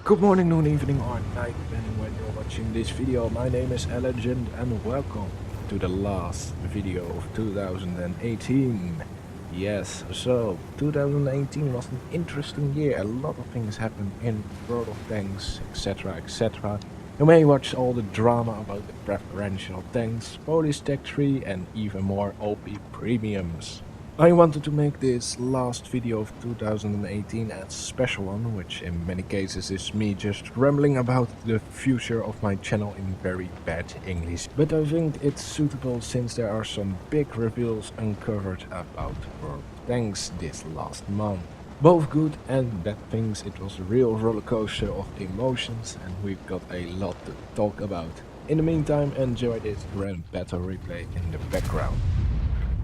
Good morning, noon, evening, or night, depending when you're watching this video. My name is Alegende and welcome to the last video of 2018. Yes, so 2018 was an interesting year. A lot of things happened in World of Tanks, etc, etc. You may watch all the drama about the preferential tanks, Polish Tech 3 and even more OP premiums. I wanted to make this last video of 2018 a special one, which in many cases is me just rambling about the future of my channel in very bad English. But I think it's suitable since there are some big reveals uncovered about World of Tanks this last month. Both good and bad things. It was a real rollercoaster of emotions and we've got a lot to talk about. In the meantime, enjoy this grand battle replay in the background.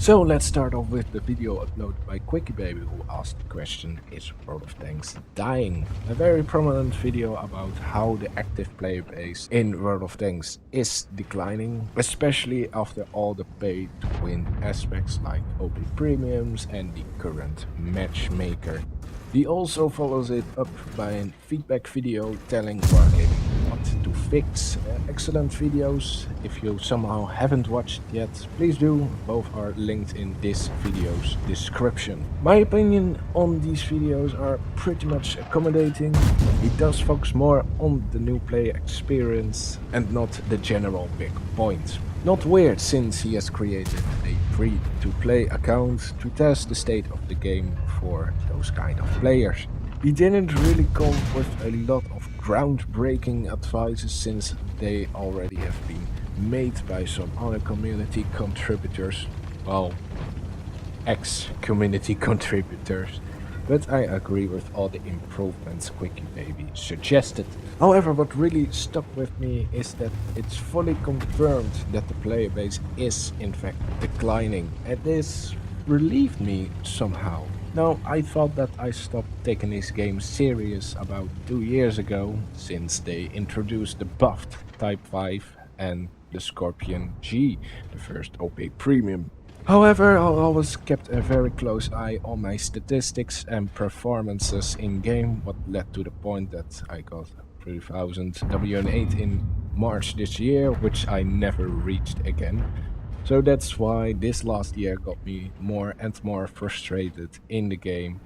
So let's start off with the video uploaded by Quickybaby, who asked the question, is World of Tanks dying? A very prominent video about how the active player base in World of Tanks is declining, especially after all the pay to win aspects like OP premiums and the current matchmaker. He also follows it up by a feedback video telling Wargaming what to fix. Excellent videos. If you somehow haven't watched yet, please do. Both are linked in this video's description. My opinion on these videos are pretty much accommodating. He does focus more on the new player experience and not the general big point. Not weird, since he has created a free-to-play account to test the state of the game for those kind of players. He didn't really come with a lot of groundbreaking advices, since they already have been made by some other community contributors, well, ex-community contributors. But I agree with all the improvements Quickybaby suggested. However, what really stuck with me is that it's fully confirmed that the player base is in fact declining, and this relieved me somehow. Now, I thought that I stopped taking this game serious about 2 years ago, since they introduced the buffed Type 5 and the Scorpion G, the first OP premium. However, I always kept a very close eye on my statistics and performances in game, what led to the point that I got 3000 WN8 in March this year, which I never reached again. So that's why this last year got me more and more frustrated in the game,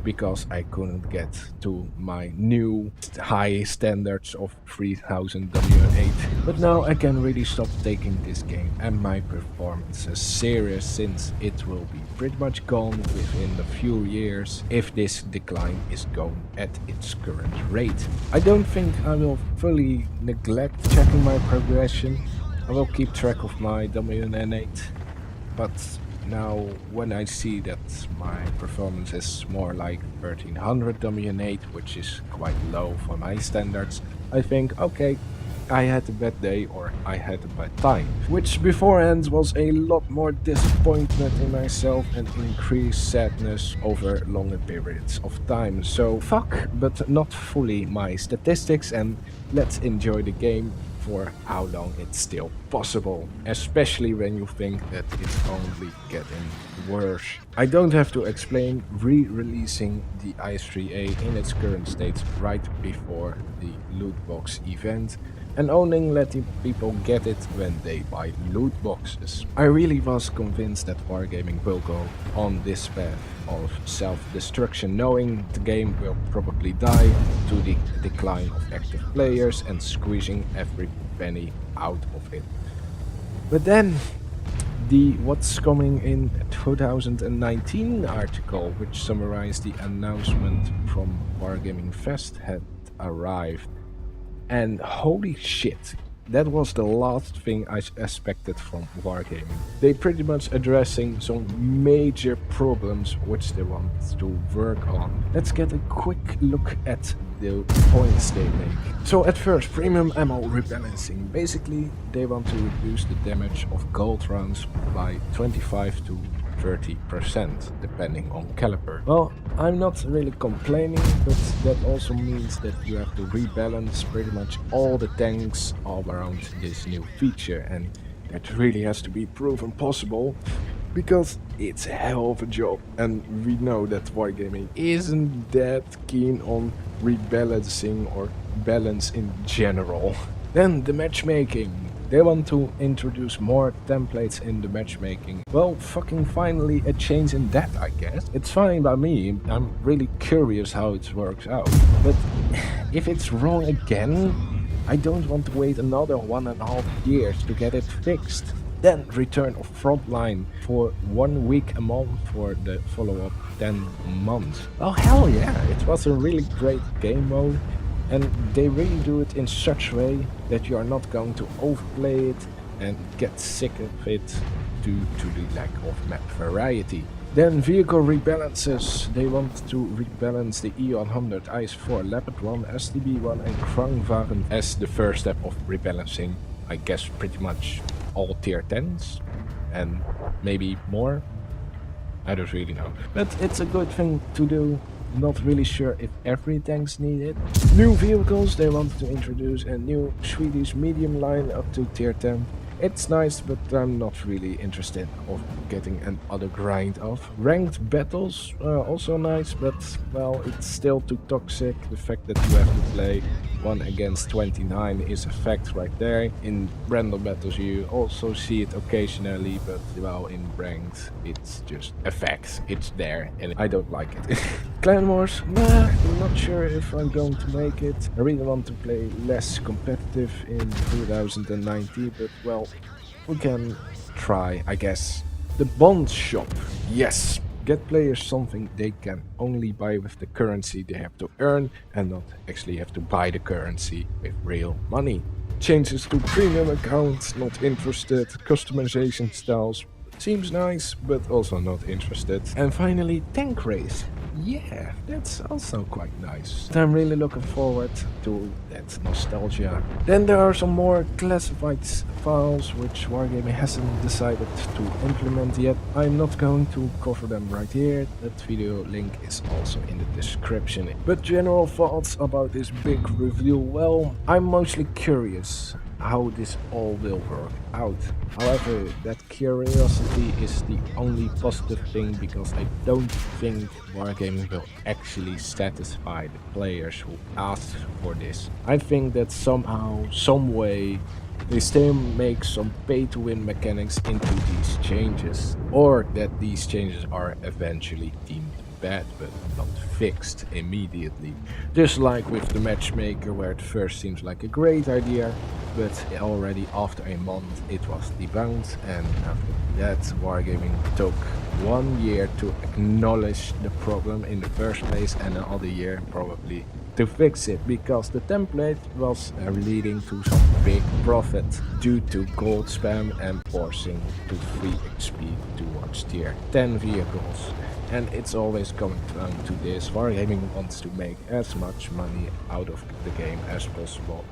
because I couldn't get to my new high standards of 3000 WN8. But now I can really stop taking this game and my performances serious, since it will be pretty much gone within a few years if this decline is going at its current rate. I don't think I will fully neglect checking my progression. I will keep track of my WN8, but now when I see that my performance is more like 1300 WN8, which is quite low for my standards, I think, okay, I had a bad day or I had a bad time. Which beforehand was a lot more disappointment in myself and increased sadness over longer periods of time. So fuck, but not fully my statistics, and let's enjoy the game for how long it's still possible, especially when you think that it's only getting worse. I don't have to explain re-releasing the IS-3A in its current state right before the loot box event, and only letting people get it when they buy loot boxes. I really was convinced that Wargaming will go on this path of self-destruction, knowing the game will probably die to the decline of active players and squeezing every penny out of it. But then the What's Coming in 2019 article, which summarized the announcement from Wargaming Fest, had arrived. And holy shit, that was the last thing I expected from Wargaming. They pretty much addressing some major problems which they want to work on. Let's get a quick look at the points they make. So at first, premium ammo rebalancing. Basically, they want to reduce the damage of gold rounds by 25 to 30%, depending on caliber. Well, I'm not really complaining, but that also means that you have to rebalance pretty much all the tanks all around this new feature, and that really has to be proven possible. because it's a hell of a job, and we know that Wargaming isn't that keen on rebalancing or balance in general. Then the matchmaking. They want to introduce more templates in the matchmaking. Well, fucking finally a change in that, I guess. It's fine by me. I'm really curious how it works out. But if it's wrong again, I don't want to wait another 1.5 years to get it fixed. Then return of Frontline for 1 week a month for the follow-up 10 months. Oh hell yeah, it was a really great game mode. And they really do it in such a way that you are not going to overplay it and get sick of it due to the lack of map variety. Then vehicle rebalances. They want to rebalance the E100 IS4 Leopard 1, STB1 and Krangwagen as the first step of rebalancing, I guess pretty much all tier 10s and maybe more. I don't really know. But it's a good thing to do. Not really sure if every tank's needed. New vehicles. They want to introduce a new Swedish medium line up to tier 10. It's nice, but I'm not really interested of getting another grind of. Ranked battles, also nice, but well, it's still too toxic. The fact that you have to play 1 against 29 is a fact right there. In random battles you also see it occasionally, but well, in ranked it's just a fact. It's there and I don't like it. Clan Wars, nah, I'm not sure if I'm going to make it. I really want to play less competitive in 2019, but well, we can try, I guess. The bond shop, yes. Get players something they can only buy with the currency they have to earn and not actually have to buy the currency with real money. Changes to premium accounts, not interested. Customization styles, seems nice, but also not interested. And finally, tank race. Yeah, that's also quite nice. I'm really looking forward to that nostalgia. Then there are some more classified files which Wargaming hasn't decided to implement yet. I'm not going to cover them right here. That video link is also in the description. But general thoughts about this big reveal, well, I'm mostly curious how this all will work out. However, that curiosity is the only positive thing, because I don't think Wargaming will actually satisfy the players who ask for this. I think that somehow, some way, they still make some pay-to-win mechanics into these changes, or that these changes are eventually deemed bad but not fixed immediately. Just like with the matchmaker, where it first seems like a great idea, but already after a month it was debunked, and after that Wargaming took 1 year to acknowledge the problem in the first place and another year probably to fix it, because the template was leading to some big profit due to gold spam and forcing to free XP towards tier 10 vehicles. And it's always coming down to this: Wargaming wants to make as much money out of the game as possible.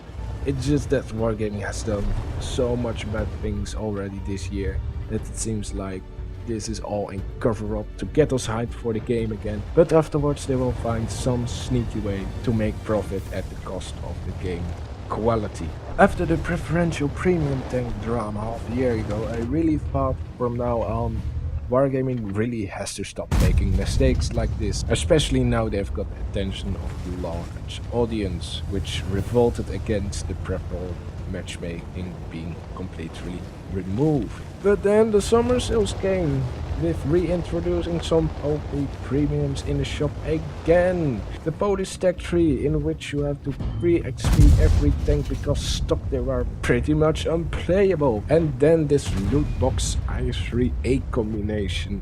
It's just that Wargaming has done so much bad things already this year that it seems like this is all in cover-up to get us hyped for the game again. But afterwards they will find some sneaky way to make profit at the cost of the game quality. After the preferential premium tank drama half a year ago, I really thought from now on Wargaming really has to stop making mistakes like this, especially now they've got the attention of the large audience, which revolted against the preferential matchmaking being completely removed. But then the summer sales came, with reintroducing some OP premiums in the shop again. The Polish Tech 3, in which you have to free XP every tank because stock there are pretty much unplayable. And then this loot box I3A combination.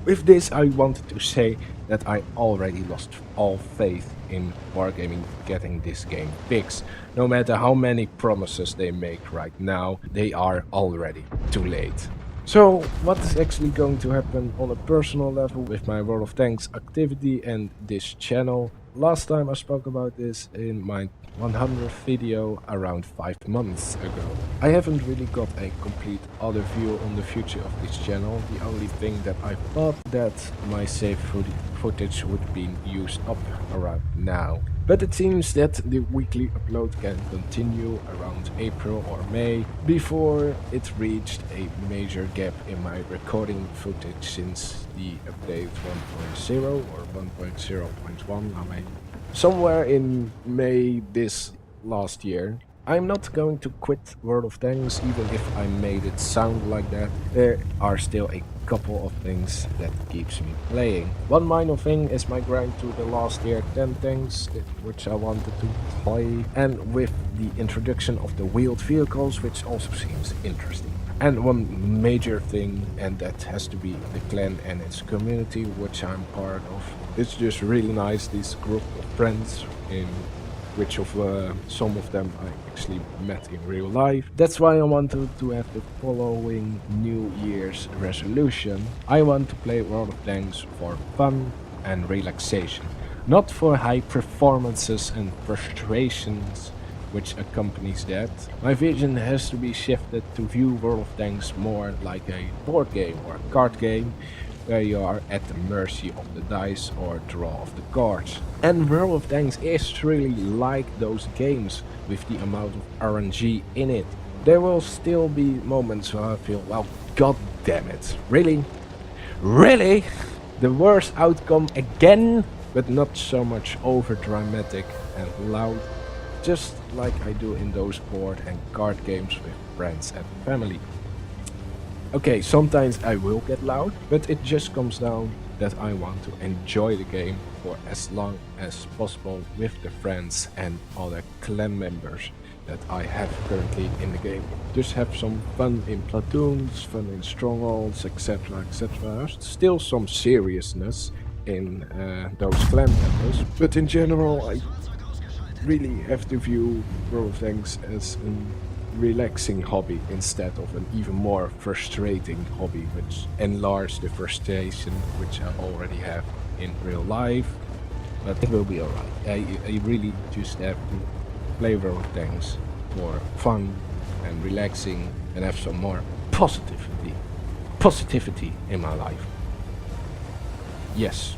With this I wanted to say that I already lost all faith in Wargaming getting this game fixed. No matter how many promises they make right now, they are already too late. So what is actually going to happen on a personal level with my World of Tanks activity and this channel? Last time I spoke about this in my 100th video around 5 months ago. I haven't really got a complete other view on the future of this channel. The only thing that I thought that my save footage would be used up around now. But it seems that the weekly upload can continue around April or May before it reached a major gap in my recording footage since the update 1.0 or 1.0.1. I mean, somewhere in May this last year. I'm not going to quit World of Tanks even if I made it sound like that. There are still a couple of things that keeps me playing. One minor thing is my grind to the last tier 10 tanks, which I wanted to play, and with the introduction of the wheeled vehicles, which also seems interesting. And one major thing, and that has to be the clan and its community, which I'm part of. It's just really nice, this group of friends in which of some of them I actually met in real life. That's why I wanted to have the following New Year's resolution. I want to play World of Tanks for fun and relaxation, not for high performances and frustrations which accompanies that. My vision has to be shifted to view World of Tanks more like a board game or a card game, where you are at the mercy of the dice or draw of the cards. And World of Tanks is really like those games with the amount of RNG in it. There will still be moments where I feel, well, god damn it, really? Really? The worst outcome again? But not so much over dramatic and loud, just like I do in those board and card games with friends and family. Okay, sometimes I will get loud, but it just comes down that I want to enjoy the game for as long as possible with the friends and other clan members that I have currently in the game. Just have some fun in platoons, fun in strongholds, etc, etc. Still some seriousness in those clan members, but in general I really have to view World of Tanks as an relaxing hobby instead of an even more frustrating hobby, which enlarges the frustration which I already have in real life. But it will be alright. I really just have to play World of Tanks for fun and relaxing and have some more positivity in my life. Yes.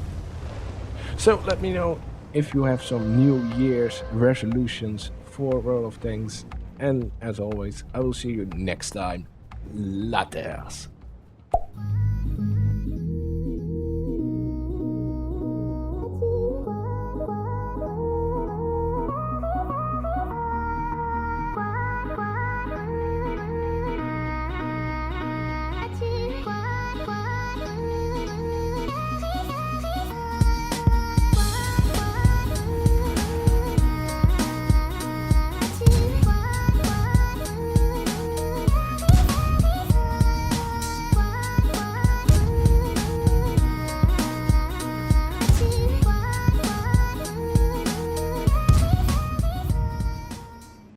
So let me know if you have some New Year's resolutions for World of Tanks. And as always, I will see you next time. Laters.